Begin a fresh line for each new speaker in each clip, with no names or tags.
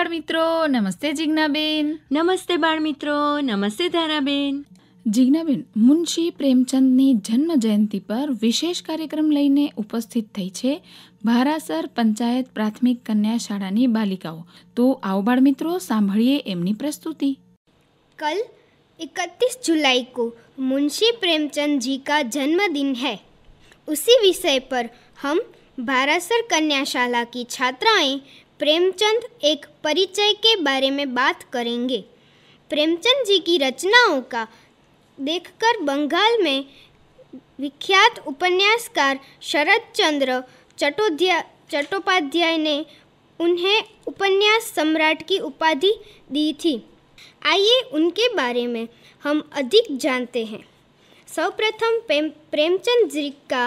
બાળમિત્રો, નમસ્તે જિજ્ઞાબેન.
નમસ્તે બાળમિત્રો, નમસ્તે ધારાબેન.
જિજ્ઞાબેન, મુનશી પ્રેમચંદની જન્મ જયંતિ પર વિશેષ કાર્યક્રમ લઈને ઉપસ્થિત થઈ છે ભારાસર પંચાયત પ્રાથમિક કન્યા શાળાની બાલિકાઓ. તો આવો બાળમિત્રો, સાંભળીએ એમની પ્રસ્તુતિ.
कल 31 जुलाई को मुंशी प्रेमचंद जी का जन्मदिन है. उसी विषय पर हम भारासर कन्याशाला की छात्राएं प्रेमचंद एक परिचय के बारे में बात करेंगे. प्रेमचंद जी की रचनाओं का देखकर बंगाल में विख्यात उपन्यासकार शरद चंद्र चट्टोपाध्याय ने उन्हें उपन्यास सम्राट की उपाधि दी थी. आइए उनके बारे में हम अधिक जानते हैं. सर्वप्रथम प्रेमचंद जी का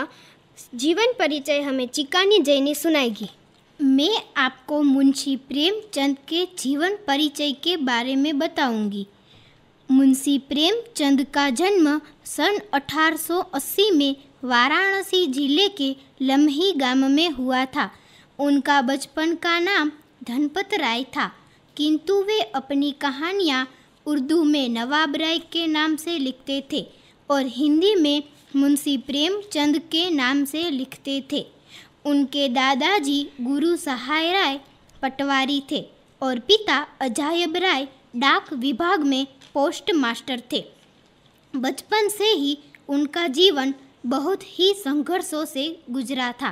जीवन परिचय हमें चिकानी जैनी सुनाएगी.
मैं आपको मुंशी प्रेमचंद के जीवन परिचय के बारे में बताऊंगी. मुंशी प्रेमचंद का जन्म सन 1880 में वाराणसी जिले के लम्ही गांव में हुआ था. उनका बचपन का नाम धनपत राय था, किंतु वे अपनी कहानियाँ उर्दू में नवाब राय के नाम से लिखते थे और हिंदी में मुंशी प्रेमचंद के नाम से लिखते थे. उनके दादाजी गुरु सहाय राय पटवारी थे और पिता अजायब राय डाक विभाग में पोस्ट मास्टर थे. बचपन से ही उनका जीवन बहुत ही संघर्षों से गुजरा था.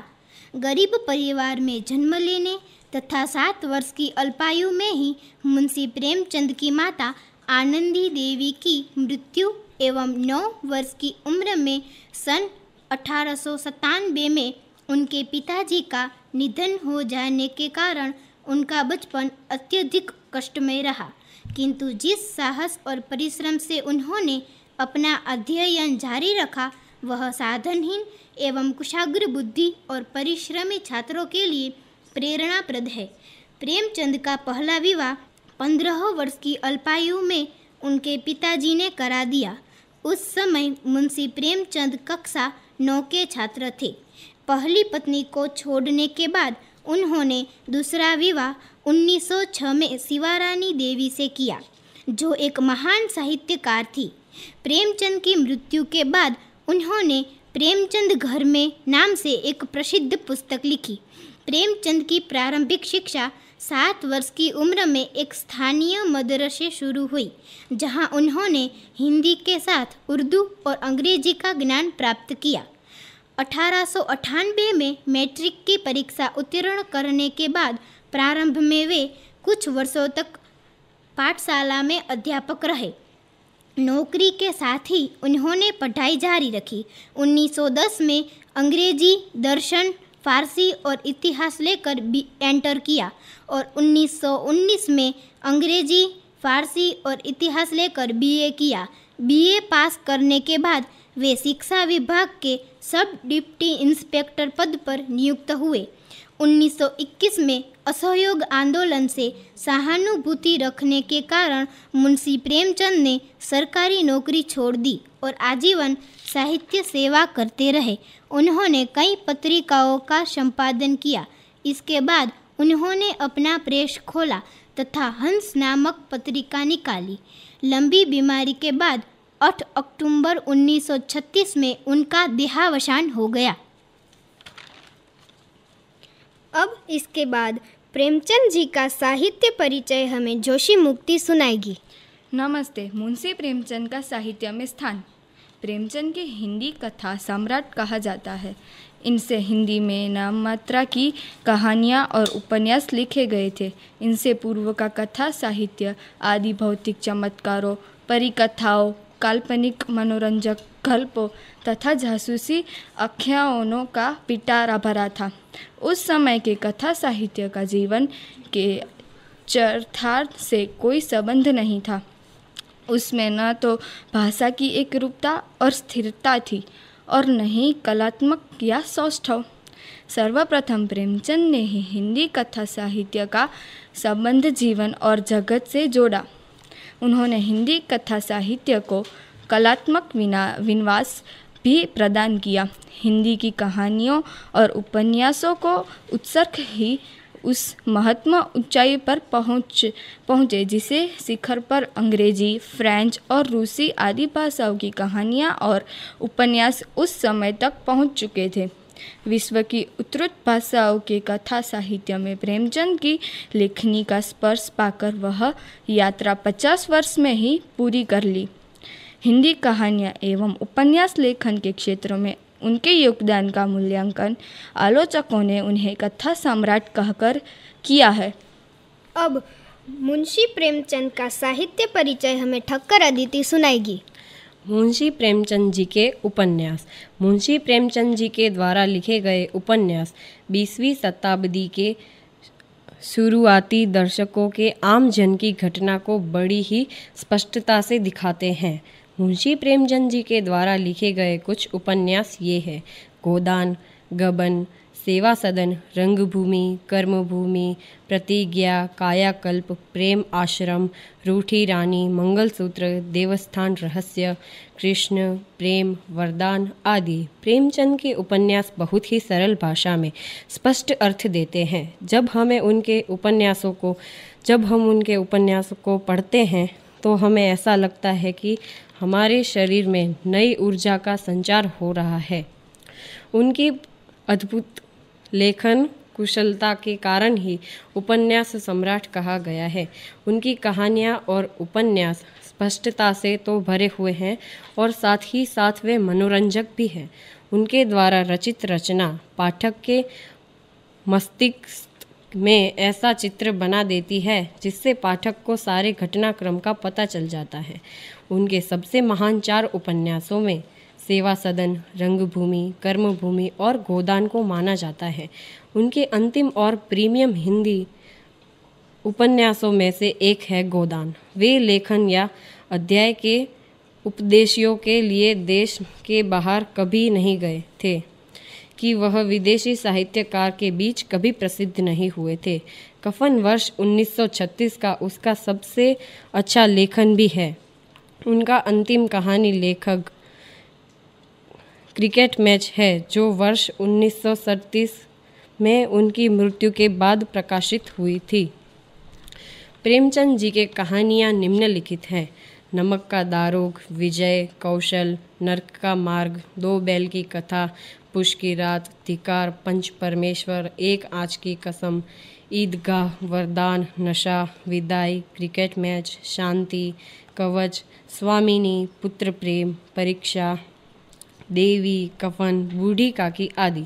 गरीब परिवार में जन्म लेने तथा 7 वर्ष की अल्पायु में ही मुंशी प्रेमचंद की माता आनंदी देवी की मृत्यु एवं 9 वर्ष की उम्र में सन 1897 में उनके पिताजी का निधन हो जाने के कारण उनका बचपन अत्यधिक कष्टमय रहा. किंतु जिस साहस और परिश्रम से उन्होंने अपना अध्ययन जारी रखा वह साधनहीन एवं कुशाग्र बुद्धि और परिश्रमी छात्रों के लिए प्रेरणाप्रद है. प्रेमचंद का पहला विवाह 15 वर्ष की अल्पायु में उनके पिताजी ने करा दिया. उस समय मुंशी प्रेमचंद कक्षा 9 के छात्र थे. पहली पत्नी को छोड़ने के बाद उन्होंने दूसरा विवाह 1906 में शिवारानी देवी से किया, जो एक महान साहित्यकार थी. प्रेमचंद की मृत्यु के बाद उन्होंने प्रेमचंद घर में नाम से एक प्रसिद्ध पुस्तक लिखी. प्रेमचंद की प्रारंभिक शिक्षा 7 वर्ष की उम्र में एक स्थानीय मदरसे शुरू हुई, जहां उन्होंने हिंदी के साथ उर्दू और अंग्रेजी का ज्ञान प्राप्त किया. 1898 में मैट्रिक की परीक्षा उत्तीर्ण करने के बाद प्रारंभ में वे कुछ वर्षों तक पाठशाला में अध्यापक रहे. नौकरी के साथ ही उन्होंने पढ़ाई जारी रखी. 1910 में अंग्रेजी, दर्शन, फारसी और इतिहास लेकर एंटर किया और 1919 में अंग्रेजी, फारसी और इतिहास लेकर बीए किया. बीए पास करने के बाद वे शिक्षा विभाग के सब डिप्टी इंस्पेक्टर पद पर नियुक्त हुए. 1921 में असहयोग आंदोलन से सहानुभूति रखने के कारण मुंशी प्रेमचंद ने सरकारी नौकरी छोड़ दी और आजीवन साहित्य सेवा करते रहे. उन्होंने कई पत्रिकाओं का संपादन किया. इसके बाद उन्होंने अपना प्रेस खोला तथा हंस नामक पत्रिका निकाली. लंबी बीमारी के बाद 8 अक्टूबर 1936 में उनका देहावसान हो गया.
अब इसके बाद प्रेमचंद जी का साहित्य परिचय हमें जोशी मुक्ति सुनाएगी.
नमस्ते. मुंशी प्रेमचंद का साहित्य में स्थान. प्रेमचंद के हिंदी कथा सम्राट कहा जाता है. इनसे हिंदी में नाम मात्रा की कहानियाँ और उपन्यास लिखे गए थे. इनसे पूर्व का कथा साहित्य आदि भौतिक चमत्कारों, परिकथाओं, काल्पनिक मनोरंजक गल्पों तथा जासूसी आख्यानों का पिटारा भरा था. उस समय के कथा साहित्य का जीवन के चरितार्थ से कोई संबंध नहीं था. उसमें न तो भाषा की एक रूपता और स्थिरता थी और न ही कलात्मक या सौष्ठव. सर्वप्रथम प्रेमचंद ने ही हिंदी कथा साहित्य का संबंध जीवन और जगत से जोड़ा. उन्होंने हिंदी कथा साहित्य को कलात्मक विन्यास भी प्रदान किया. हिंदी की कहानियों और उपन्यासों को उत्कर्ष ही उस महत्म ऊंचाई पर पहुँचे जिसे शिखर पर अंग्रेजी, फ्रेंच और रूसी आदि भाषाओं की कहानियाँ और उपन्यास उस समय तक पहुँच चुके थे। विश्व की उत्कृष्ट भाषाओं के कथा साहित्य में प्रेमचंद की लेखनी का स्पर्श पाकर वह यात्रा 50 वर्ष में ही पूरी कर ली। हिंदी कहानियाँ एवं उपन्यास लेखन के क्षेत्रों में उनके योगदान का मूल्यांकन आलोचकों ने उन्हें कथा सम्राट कहकर किया है।
अब मुंशी प्रेमचंद का साहित्य परिचय हमें ठक्कर अदिति सुनाएगी।
मुंशी प्रेमचंद जी के उपन्यास। मुंशी प्रेमचंद जी के द्वारा लिखे गए उपन्यास 20वीं शताब्दी के शुरुआती दशकों के आम जन की घटना को बड़ी ही स्पष्टता से दिखाते हैं। मुंशी प्रेमचंद जी के द्वारा लिखे गए कुछ उपन्यास ये हैं: गोदान, गबन, सेवा सदन, रंगभूमि, कर्मभूमि, प्रतिज्ञा, कायाकल्प, प्रेम आश्रम, रूठी रानी, मंगलसूत्र, देवस्थान रहस्य, कृष्ण, प्रेम, वरदान आदि। प्रेमचंद के उपन्यास बहुत ही सरल भाषा में स्पष्ट अर्थ देते हैं। जब हम उनके उपन्यासों को पढ़ते हैं तो हमें ऐसा लगता है कि हमारे शरीर में नई ऊर्जा का संचार हो रहा है। उनकी अद्भुत लेखन कुशलता के कारण ही उपन्यास सम्राट कहा गया है। उनकी कहानियाँ और उपन्यास स्पष्टता से तो भरे हुए हैं और साथ ही साथ वे मनोरंजक भी हैं। उनके द्वारा रचित रचना पाठक के मस्तिष्क में ऐसा चित्र बना देती है जिससे पाठक को सारे घटनाक्रम का पता चल जाता है। उनके सबसे महान 4 उपन्यासों में सेवा सदन, रंगभूमि, कर्मभूमि और गोदान को माना जाता है। उनके अंतिम और प्रीमियम हिंदी उपन्यासों में से एक है गोदान। वे लेखन या अध्याय के उपदेशों के लिए देश के बाहर कभी नहीं गए थे कि वह विदेशी साहित्यकार के बीच कभी प्रसिद्ध नहीं हुए थे। कफन वर्ष 1936 का उसका सबसे अच्छा लेखन भी है। उनका अंतिम कहानी लेखक क्रिकेट मैच है जो वर्ष 1937 में उनकी मृत्यु के बाद प्रकाशित हुई थी। प्रेमचंद जी के कहानियाँ निम्नलिखित हैं: नमक का दारोग, विजय, कौशल, नर्क का मार्ग, 2 बैल की कथा, पुष की रात, धिकार, पंच परमेश्वर, एक आँच की कसम, ईदगाह, वरदान, नशा, विदाई, क्रिकेट मैच, शांति, कवच, स्वामिनी, पुत्र प्रेम, परीक्षा, देवी, कफन, बूढ़ी काकी आदि।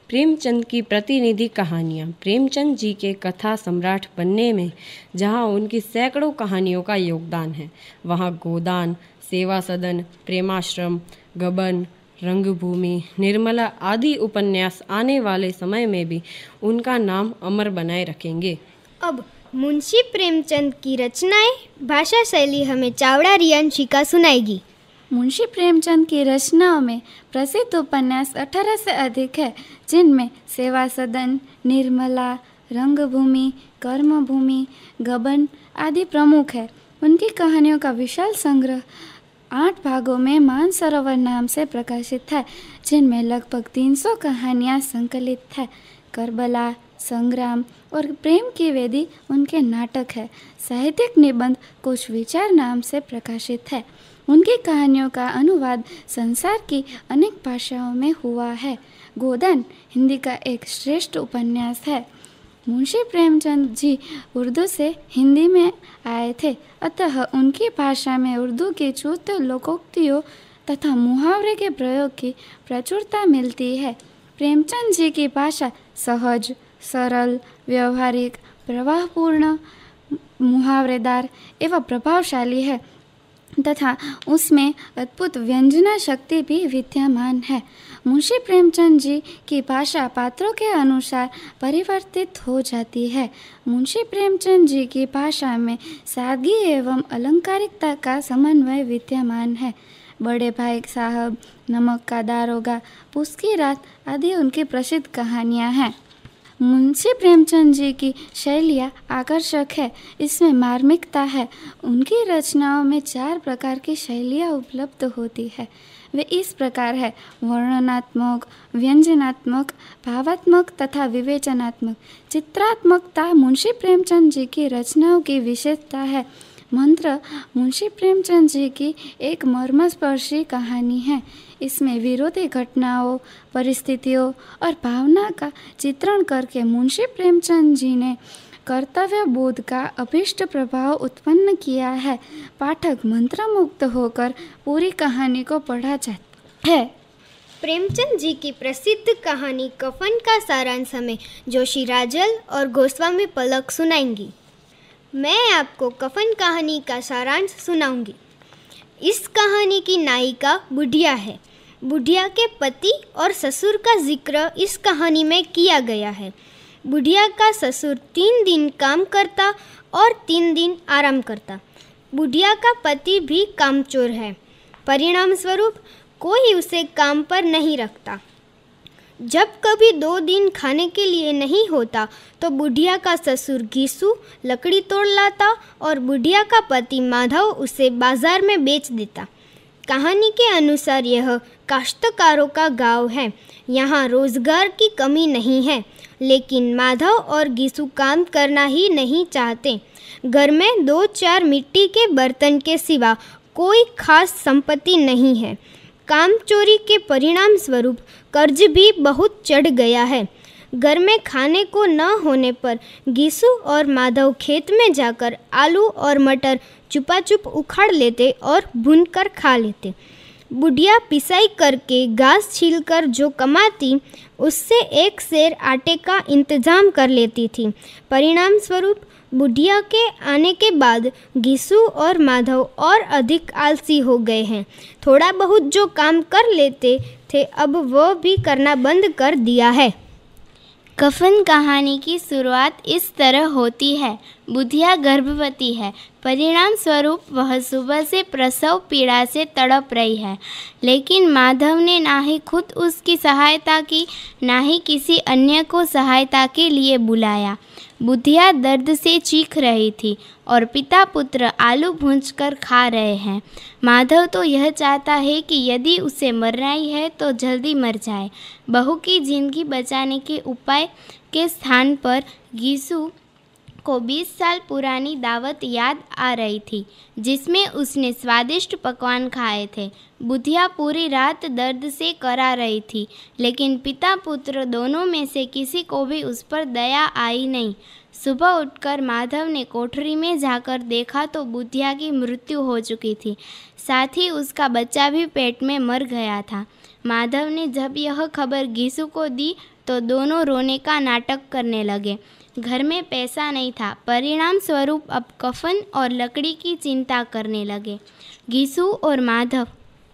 प्रेमचंद की प्रतिनिधि कहानियाँ। प्रेमचंद जी के कथा सम्राट बनने में जहाँ उनकी सैकड़ों कहानियों का योगदान है, वहाँ गोदान, सेवा सदन, प्रेमाश्रम, गबन, रंगभूमि, निर्मला आदि उपन्यास आने वाले समय में भी उनका नाम अमर बनाए रखेंगे।
अब मुंशी प्रेमचंद की रचनाएं, भाषा शैली हमें चावड़ा रियांशिका सुनाएगी।
मुंशी प्रेमचंद की रचनाओं में प्रसिद्ध उपन्यास 18 से अधिक है, जिनमें सेवा सदन, निर्मला, रंगभूमि, कर्मभूमि, गबन आदि प्रमुख है। उनकी कहानियों का विशाल संग्रह 8 भागों में मानसरोवर नाम से प्रकाशित है, जिनमें लगभग 300 कहानियाँ संकलित है। करबला, संग्राम और प्रेम की वेदी उनके नाटक है। साहित्यिक निबंध कुछ विचार नाम से प्रकाशित है। उनकी कहानियों का अनुवाद संसार की अनेक भाषाओं में हुआ है। गोदान हिंदी का एक श्रेष्ठ उपन्यास है। मुंशी प्रेमचंद जी उर्दू से हिंदी में आए थे, अतः उनकी भाषा में उर्दू की शुद्ध लोकोक्तियों तथा मुहावरे के प्रयोग की प्रचुरता मिलती है। प्रेमचंद जी की भाषा सहज, सरल, व्यवहारिक, प्रवाहपूर्ण, मुहावरेदार एवं प्रभावशाली है तथा उसमें अद्भुत व्यंजना शक्ति भी विद्यमान है। मुंशी प्रेमचंद जी की भाषा पात्रों के अनुसार परिवर्तित हो जाती है। मुंशी प्रेमचंद जी की भाषा में सादगी एवं अलंकारिकता का समन्वय विद्यमान है। बड़े भाई साहब, नमक का दारोगा, पुष की रात आदि उनकी प्रसिद्ध कहानियाँ हैं। मुंशी प्रेमचंद जी की शैलियाँ आकर्षक है, इसमें मार्मिकता है। उनकी रचनाओं में 4 प्रकार की शैलियाँ उपलब्ध होती है:
वे इस प्रकार है: वर्णनात्मक, व्यंजनात्मक, भावात्मक तथा विवेचनात्मक। चित्रात्मकता मुंशी प्रेमचंद जी की रचनाओं की विशेषता है। मंत्र मुंशी प्रेमचंद जी की एक मर्मस्पर्शी कहानी है। इसमें विरोधी घटनाओं, परिस्थितियों और भावना का चित्रण करके मुंशी प्रेमचंद जी ने कर्तव्य बोध का अभीष्ट प्रभाव उत्पन्न किया है। पाठक मंत्रमुग्ध होकर पूरी कहानी को पढ़ा जाता है।
प्रेमचंद जी की प्रसिद्ध कहानी कफन का सारांश हमें जोशी राजल और गोस्वामी पलक सुनाएंगी। मैं आपको कफन कहानी का सारांश सुनाऊंगी। इस कहानी की नायिका बुढ़िया है। बुढ़िया के पति और ससुर का जिक्र इस कहानी में किया गया है। बुढ़िया का ससुर 3 दिन काम करता और 3 दिन आराम करता। बुढ़िया का पति भी कामचोर है। परिणाम स्वरूप कोई उसे काम पर नहीं रखता। जब कभी 2 दिन खाने के लिए नहीं होता तो बुढ़िया का ससुर घीसू लकड़ी तोड़ लाता और बुढ़िया का पति माधव उसे बाजार में बेच देता। कहानी के अनुसार यह काश्तकारों का गांव है। यहाँ रोजगार की कमी नहीं है, लेकिन माधव और घीसू काम करना ही नहीं चाहते। घर में 2-4 मिट्टी के बर्तन के सिवा कोई खास संपत्ति नहीं है। काम चोरी के परिणाम स्वरूप कर्ज भी बहुत चढ़ गया है। घर में खाने को न होने पर घीसू और माधव खेत में जाकर आलू और मटर चुपाचुप उखाड़ लेते और भूनकर खा लेते। बुढ़िया पिसाई करके घास छीलकर जो कमाती उससे 1 सेर आटे का इंतजाम कर लेती थी। परिणाम स्वरूप बुढ़िया के आने के बाद घीसू और माधव और अधिक आलसी हो गए हैं। थोड़ा बहुत जो काम कर लेते थे अब वह भी करना बंद कर दिया है।
कफन कहानी की शुरुआत इस तरह होती है। बुढ़िया गर्भवती है। परिणाम स्वरूप वह सुबह से प्रसव पीड़ा से तड़प रही है, लेकिन माधव ने ना ही खुद उसकी सहायता की, ना ही किसी अन्य को सहायता के लिए बुलाया। बुढ़िया दर्द से चीख रही थी और पिता पुत्र आलू भूंजकर खा रहे हैं। माधव तो यह चाहता है कि यदि उसे मरना ही है तो जल्दी मर जाए। बहू की जिंदगी बचाने के उपाय के स्थान पर घीसू को 20 साल पुरानी दावत याद आ रही थी, जिसमें उसने स्वादिष्ट पकवान खाए थे। बुढ़िया पूरी रात दर्द से करा रही थी, लेकिन पिता पुत्र दोनों में से किसी को भी उस पर दया आई नहीं। सुबह उठकर माधव ने कोठरी में जाकर देखा तो बुढ़िया की मृत्यु हो चुकी थी, साथ ही उसका बच्चा भी पेट में मर गया था। माधव ने जब यह खबर घीसू को दी तो दोनों रोने का नाटक करने लगे। घर में पैसा नहीं था। परिणाम स्वरूप अब कफन और लकड़ी की चिंता करने लगे। घीसू और माधव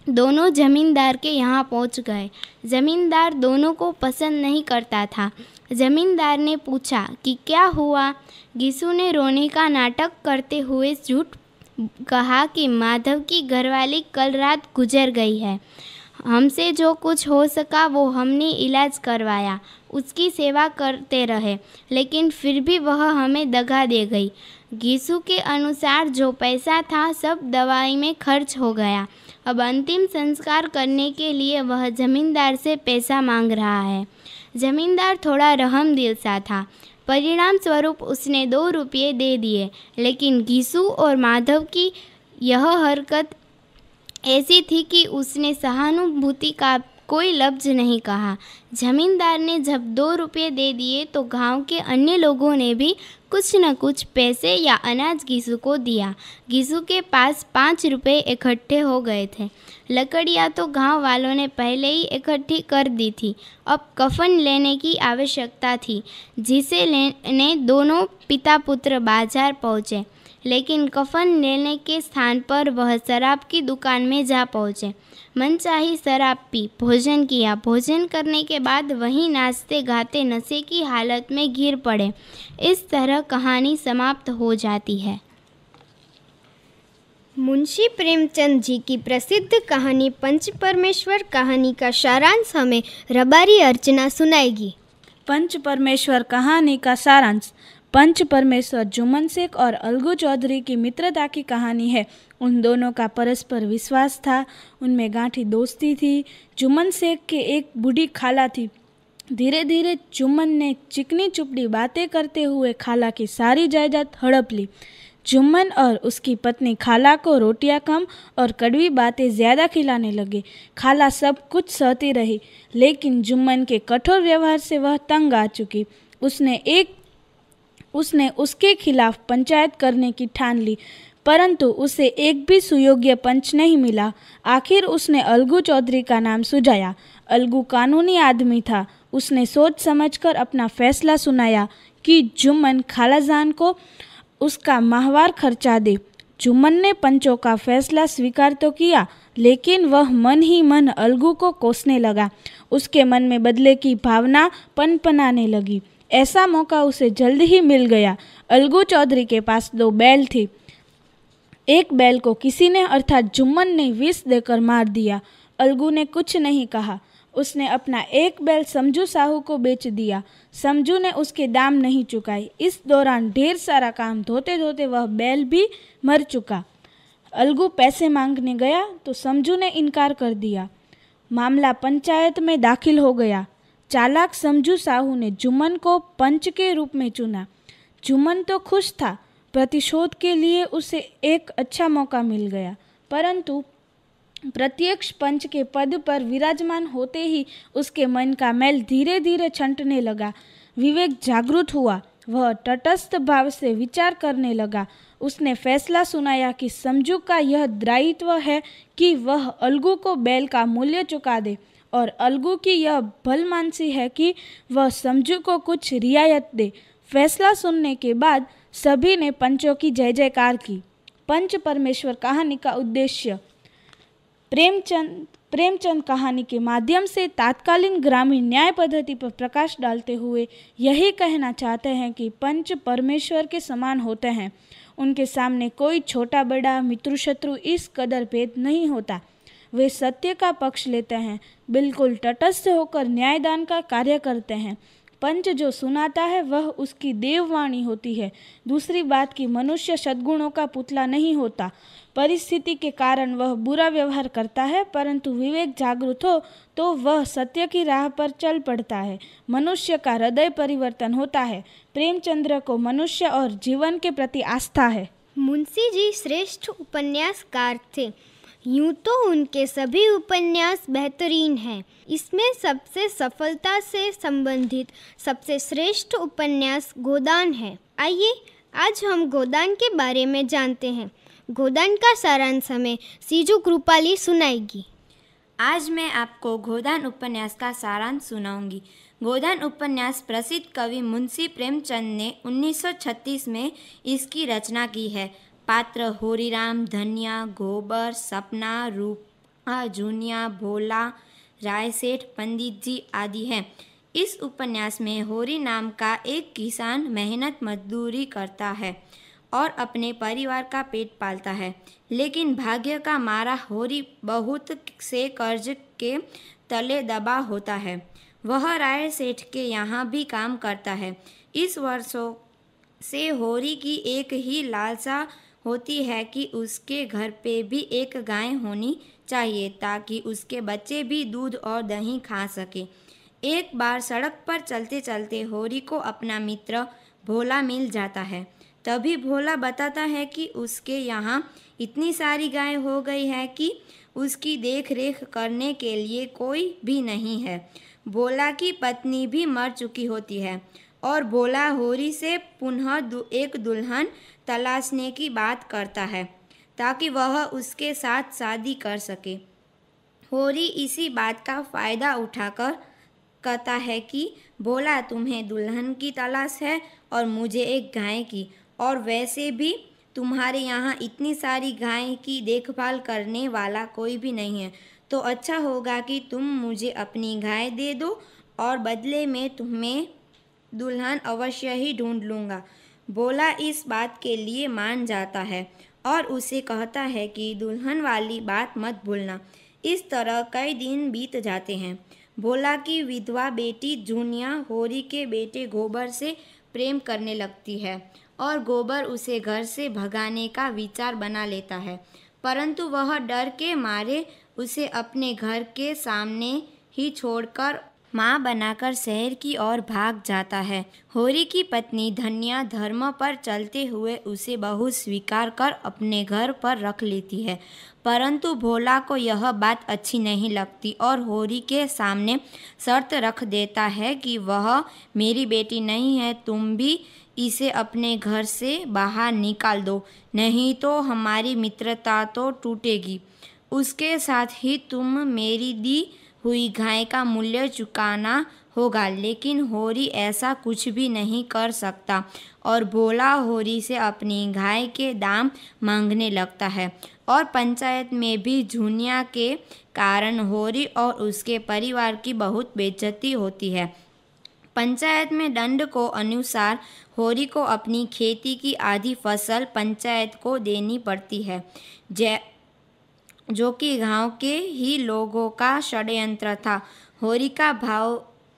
दोनों जमींदार के यहाँ पहुँच गए। जमींदार दोनों को पसंद नहीं करता था। जमींदार ने पूछा कि क्या हुआ। घीसू ने रोने का नाटक करते हुए झूठ कहा कि माधव की घरवाली कल रात गुजर गई है। हमसे जो कुछ हो सका वो हमने इलाज करवाया, उसकी सेवा करते रहे, लेकिन फिर भी वह हमें दगा दे गई। घीसू के अनुसार जो पैसा था सब दवाई में खर्च हो गया। अब अंतिम संस्कार करने के लिए वह जमींदार से पैसा मांग रहा है। जमींदार थोड़ा रहमदिल सा था। परिणाम स्वरूप उसने 2 रुपये दे दिए, लेकिन घीसू और माधव की यह हरकत ऐसी थी कि उसने सहानुभूति का कोई लफ्ज नहीं कहा। जमींदार ने जब 2 रुपये दे दिए तो गांव के अन्य लोगों ने भी कुछ न कुछ पैसे या अनाज घीसू को दिया। घीसू के पास 5 रुपये इकट्ठे हो गए थे। लकड़ियाँ तो गांव वालों ने पहले ही इकट्ठी कर दी थी। अब कफन लेने की आवश्यकता थी, जिसे लेने दोनों पिता पुत्र बाजार पहुँचे, लेकिन कफन लेने के स्थान पर वह शराब की दुकान में जा पहुँचे। मनचाही शराब पी, भोजन किया। भोजन करने के बाद वहीं नाचते गाते नशे की हालत में गिर पड़े। इस तरह कहानी समाप्त हो जाती है।
मुंशी प्रेमचंद जी की प्रसिद्ध कहानी पंच परमेश्वर कहानी का सारांश हमें रबारी अर्चना सुनाएगी।
पंच परमेश्वर कहानी का सारांश। पंच परमेश्वर जुम्मन शेख और अलगू चौधरी की मित्रता की कहानी है। उन दोनों का परस्पर विश्वास था, उनमें गांठी दोस्ती थी। जुम्मन शेख के एक बूढ़ी खाला थी। धीरे धीरे जुम्मन ने चिकनी चुपड़ी बातें करते हुए खाला की सारी जायदाद हड़प ली। जुम्मन और उसकी पत्नी खाला को रोटियां कम और कड़वी बातें ज़्यादा खिलाने लगे। खाला सब कुछ सहती रही, लेकिन जुम्मन के कठोर व्यवहार से वह तंग आ चुकी। उसने उसके खिलाफ पंचायत करने की ठान ली, परंतु उसे एक भी सुयोग्य पंच नहीं मिला। आखिर उसने अलगू चौधरी का नाम सुझाया। अलगू कानूनी आदमी था। उसने सोच समझकर अपना फैसला सुनाया कि जुम्मन खालाजान को उसका माहवार खर्चा दे। जुम्मन ने पंचों का फैसला स्वीकार तो किया, लेकिन वह मन ही मन अलगू को कोसने लगा। उसके मन में बदले की भावना पनपनाने लगी। ऐसा मौका उसे जल्द ही मिल गया। अलगू चौधरी के पास 2 बैल थी। एक बैल को किसी ने अर्थात जुम्मन ने विष देकर मार दिया। अलगू ने कुछ नहीं कहा। उसने अपना एक बैल समझू साहू को बेच दिया। समझू ने उसके दाम नहीं चुकाई। इस दौरान ढेर सारा काम धोते धोते वह बैल भी मर चुका। अलगू पैसे मांगने गया तो समझू ने इनकार कर दिया। मामला पंचायत में दाखिल हो गया। चालाक समझू साहू ने जुम्मन को पंच के रूप में चुना। जुम्मन तो खुश था। प्रतिशोध के लिए उसे एक अच्छा मौका मिल गया, परंतु प्रत्यक्ष पंच के पद पर विराजमान होते ही उसके मन का मैल धीरे धीरे छंटने लगा। विवेक जागृत हुआ। वह तटस्थ भाव से विचार करने लगा। उसने फैसला सुनाया कि समझू का यह दायित्व है कि वह अलगू को बैल का मूल्य चुका दे, और अलगू की यह भलमानसी है कि वह समझू को कुछ रियायत दे। फैसला सुनने के बाद सभी ने पंचों की जय जयकार की। पंच परमेश्वर कहानी का उद्देश्य। प्रेमचंद कहानी के माध्यम से तात्कालीन ग्रामीण न्याय पद्धति पर प्रकाश डालते हुए यही कहना चाहते हैं कि पंच परमेश्वर के समान होते हैं। उनके सामने कोई छोटा बड़ा, मित्र शत्रु इस कदर भेद नहीं होता। वे सत्य का पक्ष लेते हैं, बिल्कुल तटस्थ होकर न्यायदान का कार्य करते हैं। पंच जो सुनाता है वह उसकी देववाणी होती है। दूसरी बात कि मनुष्य सद्गुणों का पुतला नहीं होता। परिस्थिति के कारण वह बुरा व्यवहार करता है, परंतु विवेक जागृत हो तो वह सत्य की राह पर चल पड़ता है। मनुष्य का हृदय परिवर्तन होता है। प्रेमचंद्र को मनुष्य और जीवन के प्रति आस्था है।
मुंशी जी श्रेष्ठ उपन्यासकार थे। यूं तो उनके सभी उपन्यास बेहतरीन हैं। इसमें सबसे सफलता से संबंधित सबसे श्रेष्ठ उपन्यास गोदान है। आइए आज हम गोदान के बारे में जानते हैं। गोदान का सारांश हमें सीजू कृपाली सुनाएगी।
आज मैं आपको गोदान उपन्यास का सारांश सुनाऊंगी। गोदान उपन्यास प्रसिद्ध कवि मुंशी प्रेमचंद ने 1936 में इसकी रचना की है। पात्र होरीराम, धनिया, गोबर, सपना, रूपा, जूनिया, भोला, रायसेठ, पंडित जी आदि हैं। इस उपन्यास में होरी नाम का एक किसान मेहनत मजदूरी करता है और अपने परिवार का पेट पालता है, लेकिन भाग्य का मारा होरी बहुत से कर्ज के तले दबा होता है। वह राय सेठ के यहाँ भी काम करता है। इस वर्षों से होरी की एक ही लालसा होती है कि उसके घर पे भी एक गाय होनी चाहिए, ताकि उसके बच्चे भी दूध और दही खा सके। एक बार सड़क पर चलते चलते होरी को अपना मित्र भोला मिल जाता है। तभी भोला बताता है कि उसके यहाँ इतनी सारी गाय हो गई है कि उसकी देख रेख करने के लिए कोई भी नहीं है। भोला की पत्नी भी मर चुकी होती है और भोला होरी से पुनः एक दुल्हन तलाशने की बात करता है ताकि वह उसके साथ शादी कर सके। होरी इसी बात का फ़ायदा उठाकर कहता है कि भोला, तुम्हें दुल्हन की तलाश है और मुझे एक गाय की, और वैसे भी तुम्हारे यहाँ इतनी सारी गाय की देखभाल करने वाला कोई भी नहीं है, तो अच्छा होगा कि तुम मुझे अपनी गाय दे दो और बदले में तुम्हें दुल्हन अवश्य ही ढूंढ लूँगा। भोला इस बात के लिए मान जाता है और उसे कहता है कि दुल्हन वाली बात मत भूलना। इस तरह कई दिन बीत जाते हैं। भोला की विधवा बेटी जूनिया होरी के बेटे गोबर से प्रेम करने लगती है और गोबर उसे घर से भगाने का विचार बना लेता है, परंतु वह डर के मारे उसे अपने घर के सामने ही छोड़कर माँ बनाकर शहर की ओर भाग जाता है। होरी की पत्नी धन्या धर्म पर चलते हुए उसे बहू स्वीकार कर अपने घर पर रख लेती है, परंतु भोला को यह बात अच्छी नहीं लगती और होरी के सामने शर्त रख देता है कि वह मेरी बेटी नहीं है, तुम भी इसे अपने घर से बाहर निकाल दो, नहीं तो हमारी मित्रता तो टूटेगी। उसके साथ ही तुम मेरी दी हुई गाय का मूल्य चुकाना होगा। लेकिन होरी ऐसा कुछ भी नहीं कर सकता और भोला होरी से अपनी गाय के दाम मांगने लगता है और पंचायत में भी झुनिया के कारण होरी और उसके परिवार की बहुत बेइज्जती होती है। पंचायत में दंड को अनुसार होरी को अपनी खेती की आधी फसल पंचायत को देनी पड़ती है, जो कि गांव के ही लोगों का षड्यंत्र था। होरी का भाव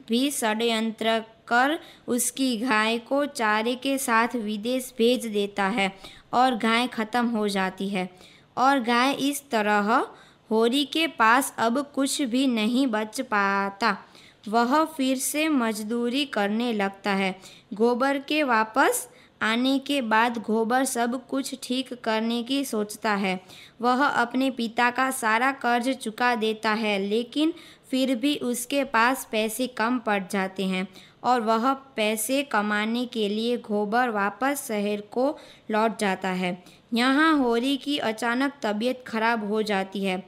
भी षड्यंत्र कर उसकी गाय को चारे के साथ विदेश भेज देता है और गाय खत्म हो जाती है और गाय इस तरह होरी के पास अब कुछ भी नहीं बच पाता। वह फिर से मजदूरी करने लगता है। गोबर के वापस आने के बाद गोबर सब कुछ ठीक करने की सोचता है। वह अपने पिता का सारा कर्ज चुका देता है, लेकिन फिर भी उसके पास पैसे कम पड़ जाते हैं और वह पैसे कमाने के लिए गोबर वापस शहर को लौट जाता है। यहाँ होरी की अचानक तबीयत खराब हो जाती है,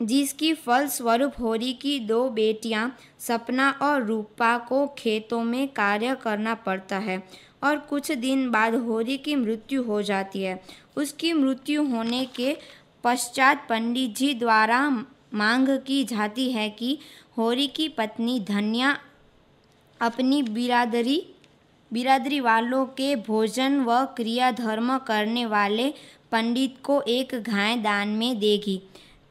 जिसकी फलस्वरूप होरी की 2 बेटियां सपना और रूपा को खेतों में कार्य करना पड़ता है और कुछ दिन बाद होरी की मृत्यु हो जाती है। उसकी मृत्यु होने के पश्चात पंडित जी द्वारा मांग की जाती है कि होरी की पत्नी धन्या अपनी बिरादरी वालों के भोजन व क्रिया धर्म करने वाले पंडित को एक गाय दान में देगी।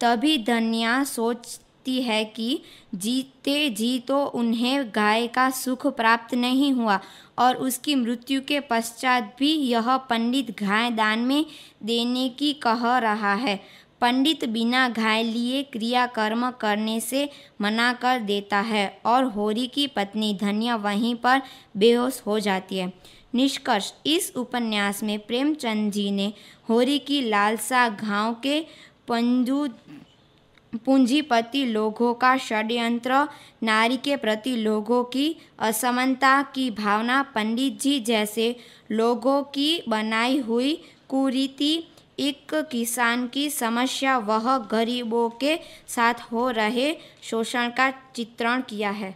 तभी धन्या सोचती है कि जीते जी तो उन्हें गाय का सुख प्राप्त नहीं हुआ और उसकी मृत्यु के पश्चात भी यह पंडित गाय दान में देने की कह रहा है। पंडित बिना गाय लिए क्रियाकर्म करने से मना कर देता है और होरी की पत्नी धन्या वहीं पर बेहोश हो जाती है। निष्कर्ष, इस उपन्यास में प्रेमचंद जी ने होरी की लालसा, गांव के पूंजीपति लोगों का षड्यंत्र, नारी के प्रति लोगों की असमानता की भावना, पंडित जी जैसे लोगों की बनाई हुई कुरीति, एक किसान की समस्या, वह गरीबों के साथ हो रहे शोषण का चित्रण किया है।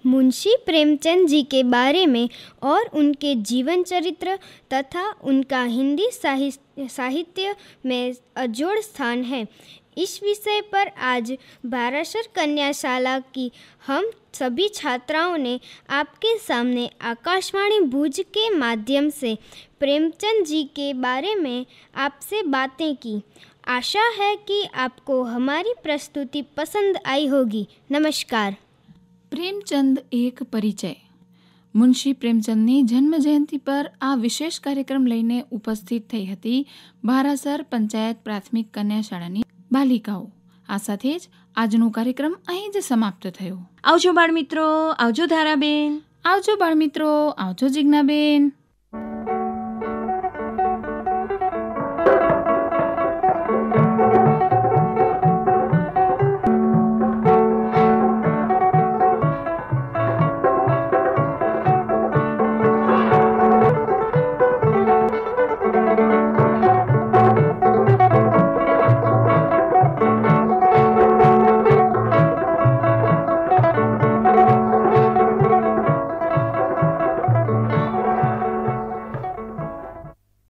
मुंशी प्रेमचंद जी के बारे में और उनके जीवन चरित्र तथा उनका हिंदी साहित्य में अजोड़ स्थान है। इस विषय पर आज भारासर कन्याशाला की हम सभी छात्राओं ने आपके सामने आकाशवाणी भुज के माध्यम से प्रेमचंद जी के बारे में आपसे बातें की। आशा है कि आपको हमारी प्रस्तुति पसंद आई होगी। नमस्कार।
પ્રેમચંદ એક પરિચય। મુનશી પ્રેમચંદની જન્મ જયંતિ પર આ વિશેષ કાર્યક્રમ લઈને ઉપસ્થિત થઈ હતી ભારાસર પંચાયત પ્રાથમિક કન્યાશાળાની બાલિકાઓ। આ સાથે જ આજનો કાર્યક્રમ અહીં જ સમાપ્ત થયો।
આવજો બાળમિત્રો, આવજો ધારાબેન,
આવજો બાળમિત્રો, આવજો જિજ્ઞાબેન।